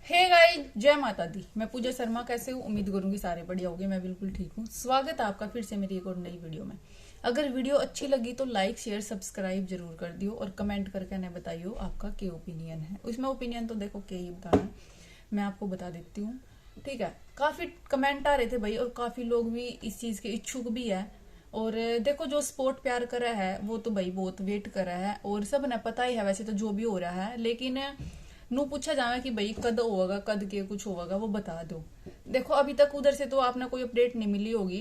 Hey guys, जय माता दी। मैं पूजा शर्मा। कैसे हूँ? उम्मीद करूंगी सारे बढ़िया होंगे। मैं बिल्कुल ठीक हूँ। स्वागत है आपका फिर से मेरी एक और नई वीडियो में। अगर वीडियो अच्छी लगी तो लाइक शेयर सब्सक्राइब जरूर कर दियो और कमेंट करके न बताइयो आपका क्या ओपिनियन है। उसमें ओपिनियन तो देखो क्या ही बताना है, मैं आपको बता देती हूँ। ठीक है, काफी कमेंट आ रहे थे भाई, और काफी लोग भी इस चीज के इच्छुक भी है। और देखो, जो स्पोर्ट प्यार कर रहा है वो तो भाई बहुत वेट कर रहा है, और सब ने पता ही है वैसे तो जो भी हो रहा है। लेकिन नू पूछा जावे कि भाई कद होगा, कद के कुछ होगा वो बता दो। देखो, अभी तक उधर से तो आपने कोई अपडेट नहीं मिली होगी,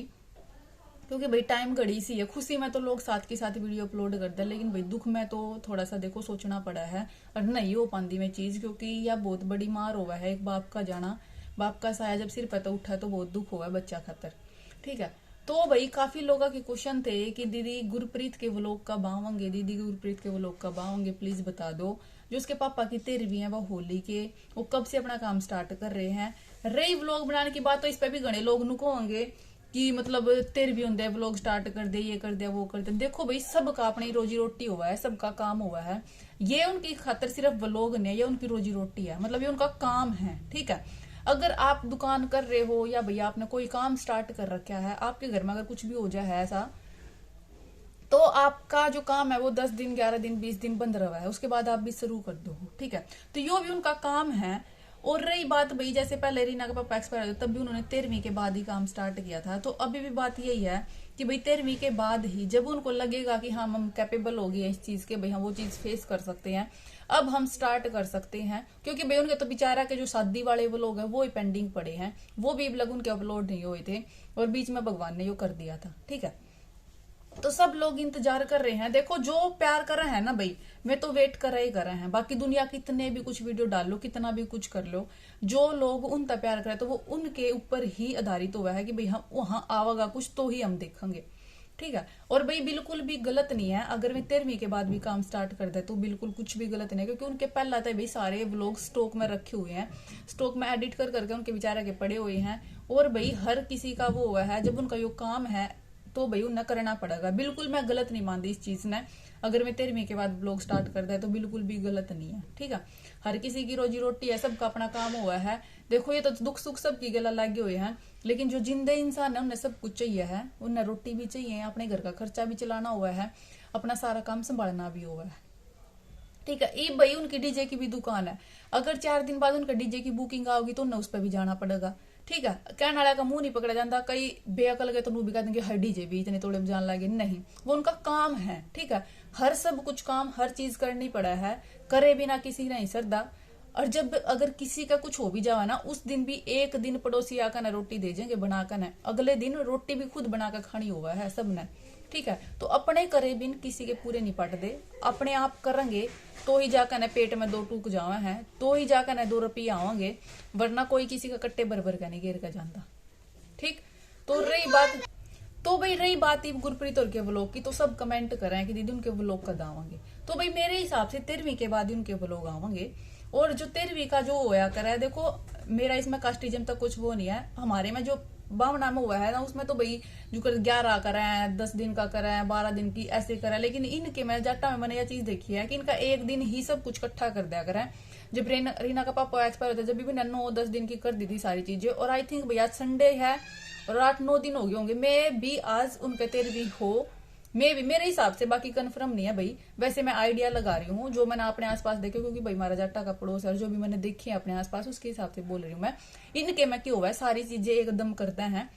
क्योंकि भाई टाइम घड़ी सी है। खुशी में तो लोग साथ के साथ वीडियो अपलोड करते हैं, लेकिन भाई दुख में तो थोड़ा सा देखो सोचना पड़ा है, और नहीं हो पाती में चीज, क्योंकि यह बहुत बड़ी मार हुआ है एक बाप का जाना। बाप का साया जब सिर पे तो उठा तो बहुत दुख हुआ है बच्चा खातर। ठीक है, तो भाई काफी लोगों के क्वेश्चन थे कि दीदी गुरप्रीत के व्लॉग कब आवेंगे, दीदी गुरप्रीत के व्लॉग कब आवेंगे, प्लीज बता दो। जो उसके पापा की 13वीं है वो होली के, वो कब से अपना काम स्टार्ट कर रहे हैं। रही व्लॉग बनाने की बात, तो इस पे भी घने लोग नुको होंगे कि मतलब 13वीं होंगे व्लॉग स्टार्ट कर दे, ये कर दिया वो कर दिया। देखो भाई, सबका अपनी रोजी रोटी हुआ है, सबका काम हुआ है। ये उनकी खातर सिर्फ व्लॉग नहीं है, ये उनकी रोजी रोटी है, मतलब ये उनका काम है। ठीक है, अगर आप दुकान कर रहे हो या भैया आपने कोई काम स्टार्ट कर रखा है, आपके घर में अगर कुछ भी हो जाए है ऐसा, तो आपका जो काम है वो 10 दिन 11 दिन 20 दिन बंद रहा है, उसके बाद आप भी शुरू कर दो। ठीक है, तो यो भी उनका काम है। और रही बात भाई, जैसे पहले रीना का पापा एक्सपायर हुआ तब भी उन्होंने 13वीं के बाद ही काम स्टार्ट किया था, तो अभी भी बात यही है कि भाई 13वीं के बाद ही जब उनको लगेगा कि हाँ हम कैपेबल हो गए इस चीज के, भाई हम वो चीज फेस कर सकते हैं, अब हम स्टार्ट कर सकते हैं। क्योंकि भाई उनके तो बेचारा के जो शादी वाले वो लोग हैं वो ही पेंडिंग पड़े हैं, वो भी लग उनके अपलोड नहीं हुए थे, और बीच में भगवान ने यो कर दिया था। ठीक है, तो सब लोग इंतजार कर रहे हैं। देखो, जो प्यार कर रहे हैं ना भाई, मैं तो वेट कर रहे ही कर रहे हैं। बाकी दुनिया कितने भी कुछ वीडियो डाल लो, कितना भी कुछ कर लो, जो लोग उन तक प्यार करे तो वो उनके ऊपर ही आधारित हुआ है कि भाई हम वहां आवेगा कुछ तो ही हम देखेंगे। ठीक है, और भाई बिल्कुल भी गलत नहीं है अगर मैं 13वीं के बाद भी काम स्टार्ट कर दे, तो बिल्कुल कुछ भी गलत नहीं है, क्योंकि उनके पहला तो भाई सारे व्लॉग स्टॉक में रखे हुए हैं, स्टॉक में एडिट कर करके उनके बेचारे के पड़े हुए हैं। और भाई हर किसी का वो हुआ है, जब उनका यो काम है तो भाई उन्हें करना पड़ेगा। बिल्कुल मैं गलत नहीं मानती इस चीज ने, अगर मैं 13वीं के बाद ब्लॉग स्टार्ट करता है तो बिल्कुल भी गलत नहीं है। ठीक है, हर किसी की रोजी रोटी है, सबका अपना काम हुआ है। देखो, ये तो दुख सुख सबकी गला लगे हुए हैं, लेकिन जो जिंदे इंसान है उन्हें सब कुछ चाहिए है, उन्हें रोटी भी चाहिए, अपने घर का खर्चा भी चलाना हुआ है, अपना सारा काम संभालना भी हुआ है। ठीक है, ये भाई उनकी डीजे की भी दुकान है, अगर 4 दिन बाद उनका डीजे की बुकिंग आओगी तो उन्हें उस पर भी जाना पड़ेगा। ठीक है, कहने वाला का मुंह नहीं पकड़ा जाता, कई बेअकल गए तो मुंह भी कहते हैं कि हर डीजे भी इतने तोड़े जान लगे, नहीं, वो उनका काम है। ठीक है, हर सब कुछ काम हर चीज करनी पड़ा है, करे बिना किसी नहीं सरदा। और जब अगर किसी का कुछ हो भी जावा ना, उस दिन भी एक दिन पड़ोसी आकर ना रोटी दे जाएंगे बनाकर ना, अगले दिन रोटी भी खुद बनाकर खानी हुआ है सबने। ठीक है, तो अपने करे बिन किसी के पूरे नहीं पट दे, अपने आप करेंगे तो ही जाकर न पेट में 2 टूक जावे हैं, तो ही जाकर न 2 रुपये आवेंगे, वरना कोई किसी का कट्टे भर का नहीं घेर का जाता। ठीक, तो रही बात, तो भाई रही बात गुरप्रीत और के व्लॉग की, तो सब कमेंट कर रहे हैं कि दीदी उनके व्लॉग कद आवेंगे। तो भाई मेरे हिसाब से 13वीं के बाद ही उनके व्लॉग आवेंगे। और जो 13वीं का जो होया करा है, देखो मेरा इसमें कास्टिज्म तक कुछ वो नहीं है, हमारे में जो भावना में हुआ है ना, उसमें तो भाई जो कर 11 करा है, 10 दिन का करा है, 12 दिन की ऐसे करा है। लेकिन इनके मैं जाटा में मैंने यह चीज देखी है कि इनका एक दिन ही सब कुछ इकट्ठा कर दिया करा है। जब रीना का पापा एक्सपायर होता है, जब भी 9-10 दिन की कर दी थी सारी चीजें। और आई थिंक भैया संडे है और 8-9 दिन हो गए होंगे, मैं भी आज उनके 13वीं हो, मैं भी मेरे हिसाब से, बाकी कंफर्म नहीं है भाई। वैसे मैं आइडिया लगा रही हूँ जो मैंने अपने आसपास देखे, क्योंकि भाई हमारा जाटा का पड़ोस है, जो भी मैंने देखी है अपने आसपास उसके हिसाब से बोल रही हूँ मैं। इनके में क्यों हुआ है, सारी चीजें एकदम करते हैं,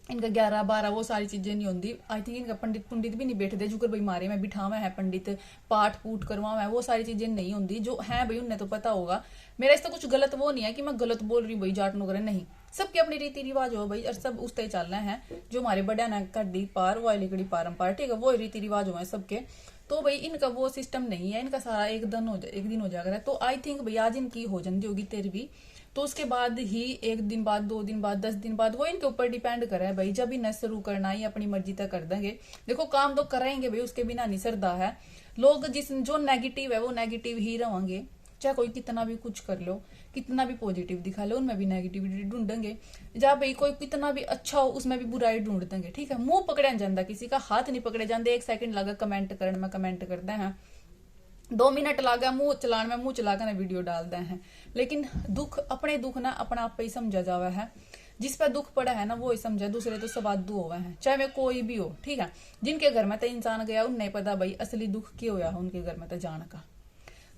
इनका 11-12 वो सारी चीजें नहीं होती। आई थिंक इनका पंडित पंडित भी नहीं बैठते, जुकर भाई मारे में बिठावा है पंडित, पाठ पूठ करवावा है, वो सारी चीजें नहीं होती जो है भाई, उन्हें तो पता होगा। मेरा इससे कुछ गलत वो नहीं है कि मैं गलत बोल रही हूँ भाई जाट नो करे, नहीं, सबके अपनी रीति रिवाज हो भाई, और सब उस तरह चलना है। जो हमारे बड़ा ना कड्डी पार वो लिकड़ी पारंपार, ठीक है, वो रीति रिवाज हो सबके। तो भाई इनका वो सिस्टम नहीं है, इनका सारा एक दिन हो जाएगा। तो आई थिंक भाई आज इनकी हो जाती होगी 13वीं, तो उसके बाद ही 1 दिन बाद, 2 दिन बाद, 10 दिन बाद, वो इनके ऊपर डिपेंड करे है भाई। जब इन्हें शुरू करना ही अपनी मर्जी तक कर देंगे। देखो काम तो कराएंगे भाई, उसके बिना नहीं सरदा है। लोग जिस जो नेगेटिव है वो नेगेटिव ही रहेंगे, चाहे कोई कितना भी कुछ कर लो, कितना भी पॉजिटिव दिखा लो, उनमें भी नेगेटिविटी ढूंढेंगे। जब भाई कोई कितना भी अच्छा हो उसमें भी बुराई ढूंढ देंगे। ठीक है, मुंह पकड़े जाता, किसी का हाथ नहीं पकड़े जाते, 1 सेकंड लगा कमेंट करने में, कमेंट करते हैं 2 मिनट ला गया मुंह चलाने में, मुंह चला कर वीडियो डाल दे हैं। लेकिन दुख अपने दुख ना अपना आप पे ही समझा जावा है। जिस पर दुख पड़ा है ना वो ही समझे, दूसरे तो सवादू हुए हैं, चाहे वे कोई भी हो। ठीक है, जिनके घर में तो इंसान गया उन्हें नहीं पता भाई असली दुख क्यों होया उनके घर में तो जान का।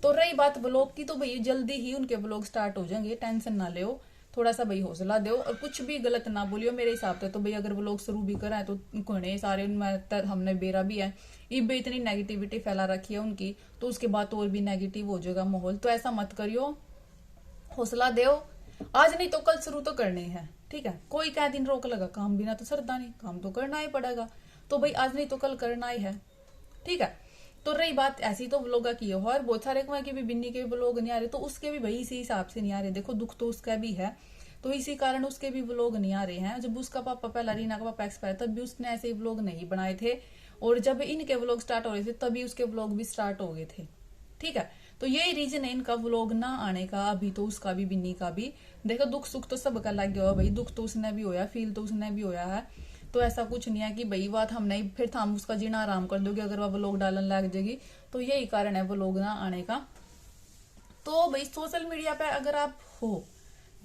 तो रही बात ब्लॉग की, तो भाई जल्दी ही उनके ब्लॉग स्टार्ट हो जाएंगे, टेंशन ना ले, थोड़ा सा भाई हौसला दो और कुछ भी गलत ना बोलियो मेरे हिसाब से। तो भाई अगर ब्लॉग शुरू भी करा है तो घने सारे उनमें हमने बेरा भी है, इब इतनी नेगेटिविटी फैला रखी है उनकी, तो उसके बाद और भी नेगेटिव हो जाएगा माहौल। तो ऐसा मत करियो, हौसला दो, आज नहीं तो कल शुरू तो करनी है। ठीक है, कोई क्या दिन रोक लगा, काम बिना तो सरदा नहीं, काम तो करना ही पड़ेगा। तो भाई आज नहीं तो कल करना ही है। ठीक है, तो रही बात ऐसी तो व्लॉग की हो, और बहुत सारे के भी बिन्नी के व्लॉग नहीं आ रहे, तो उसके भी भाई इसी हिसाब से नहीं आ रहे। देखो दुख तो उसका भी है, तो इसी कारण उसके भी व्लॉग नहीं आ रहे हैं। जब उसका पापा पहला रीना का पापा एक्सपायर तब भी उसने ऐसे ही व्लॉग नहीं बनाए थे, और जब इनके व्लॉग स्टार्ट हो रहे थे तभी उसके व्लॉग भी स्टार्ट हो गए थे। ठीक है, तो यही रीजन है इनका व्लॉग ना आने का। अभी तो उसका भी बिन्नी का भी देखो, दुख सुख तो सबका लग गया भाई, दुख तो उसने भी होया, फील तो उसने भी होया है। तो ऐसा कुछ नहीं है कि भाई बात हम नहीं, फिर हम उसका जीना आराम कर दोगे अगर वह व्लॉग डालने लग जाएगी। तो यही कारण है व्लॉग ना आने का। तो भाई सोशल मीडिया पे अगर आप हो,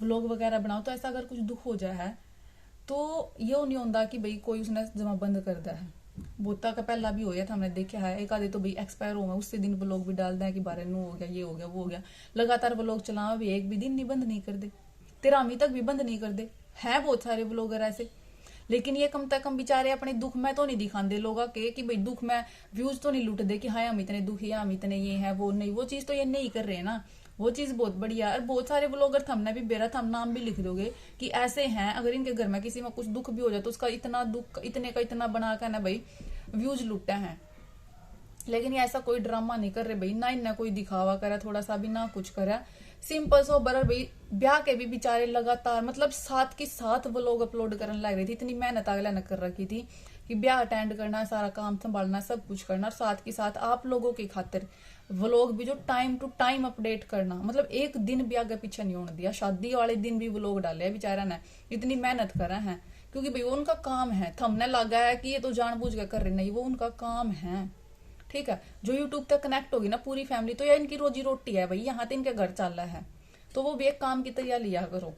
व्लॉग वगैरह बनाओ, तो ऐसा अगर कुछ दुख हो जाए है तो ये नहीं होता कि भाई कोई उसने जमा बंद कर दिया है। बोता का पहला भी हो गया था, हमने देखा है। एक आधे तो भाई एक्सपायर हो गए, उससे दिन व्लॉग भी डाल दें कि बारे नु हो गया, ये हो गया, वो हो गया। लगातार व्लॉग चलाओ भी, एक भी दिन नहीं बंद नहीं कर दे, 13वीं तक भी बंद नहीं कर दे। है बहुत सारे व्लॉगर ऐसे, लेकिन ये कम से कम बेचारे अपने दुख में तो नहीं दिखाते लोगों के कि भाई दुख में व्यूज तो नहीं लूट दे कि हाँ हम इतने दुखी है, हम इतने ये है, वो नहीं, वो चीज तो ये नहीं कर रहे ना। वो चीज बहुत बढ़िया है। और बहुत सारे ब्लॉगर हमने भी बेरा था, हम नाम भी लिख दोगे कि ऐसे हैं, अगर इनके घर में किसी में कुछ दुख भी हो जाए तो उसका इतना दुख इतने का इतना बना कर ना भाई व्यूज लुटते हैं। लेकिन ये ऐसा कोई ड्रामा नहीं कर रहे भाई, ना इन्हें कोई दिखावा करा थोड़ा सा भी, ना कुछ करा। सिंपल सो बरर भाई, ब्याह के भी बेचारे लगातार मतलब साथ के साथ व्लॉग अपलोड करने लग रही थी। इतनी मेहनत अगला ने कर रखी थी कि ब्याह अटेंड करना, सारा काम संभालना, सब कुछ करना, और साथ के साथ आप लोगों की खातिर व्लॉग भी जो टाइम टू टाइम अपडेट करना। मतलब एक दिन भी आगे पीछे नहीं होने दिया, शादी वाले दिन भी व्लॉग डाले बेचारा ने, इतनी मेहनत करा है। क्योंकि भाई वो उनका काम है, थंबनेल ने लगा है कि ये तो जानबूझ के कर रहे, नहीं, वो उनका काम है। ठीक है, जो यूट्यूब तक कनेक्ट होगी ना पूरी फैमिली, तो ये इनकी रोजी रोटी है भाई, यहाँ तो इनके घर चल रहा है, तो वो भी एक काम की तरह लिया करो।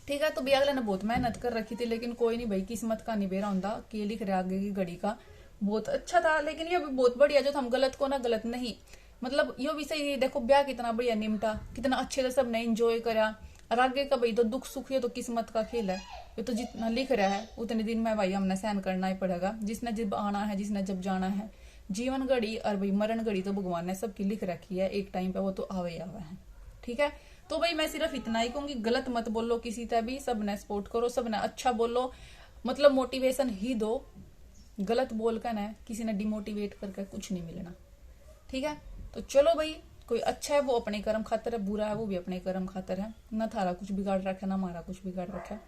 ठीक है, तो भी अगले ने बहुत मेहनत कर रखी थी, लेकिन कोई नहीं भाई, किस्मत का निबेरा होता के लिख रहे आगे की घड़ी का। बहुत अच्छा था, लेकिन ये भी बहुत बढ़िया जो हम गलत को ना गलत नहीं, मतलब ये भी सही। देखो ब्याह कितना बढ़िया निमटा, कितना अच्छे से सबने एंजॉय करा, और आगे का भाई तो दुख सुख ये तो किस्मत का खेल है। ये तो जितना लिख रहा है उतने दिन में भाई हमने सहन करना ही पड़ेगा। जिसने जब आना है, जिसने जब जाना है, जीवन घड़ी और भाई मरण घड़ी तो भगवान ने सबकी लिख रखी है, एक टाइम पे वो तो आवे आवे है। ठीक है, तो भाई मैं सिर्फ इतना ही कहूंगी, गलत मत बोलो किसी तरह भी, सब ने सपोर्ट करो, सब ने अच्छा बोलो, मतलब मोटिवेशन ही दो। गलत बोल कर ना किसी ने डिमोटिवेट करके कुछ नहीं मिलना। ठीक है, तो चलो भाई, कोई अच्छा है वो अपने कर्म खातर है, बुरा है वो भी अपने कर्म खातर है, ना थारा कुछ बिगाड़ रखा ना हमारा कुछ बिगाड़ रखा।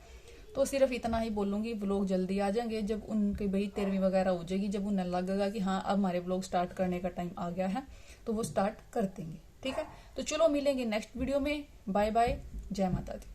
तो सिर्फ इतना ही बोलूंगी, व्लॉग जल्दी आ जाएंगे जब उनकी भाई 13वीं वगैरह हो जाएगी, जब उन्हें लगेगा कि हाँ अब हमारे व्लॉग स्टार्ट करने का टाइम आ गया है, तो वो स्टार्ट कर देंगे। ठीक है, तो चलो मिलेंगे नेक्स्ट वीडियो में। बाय बाय, जय माता दी।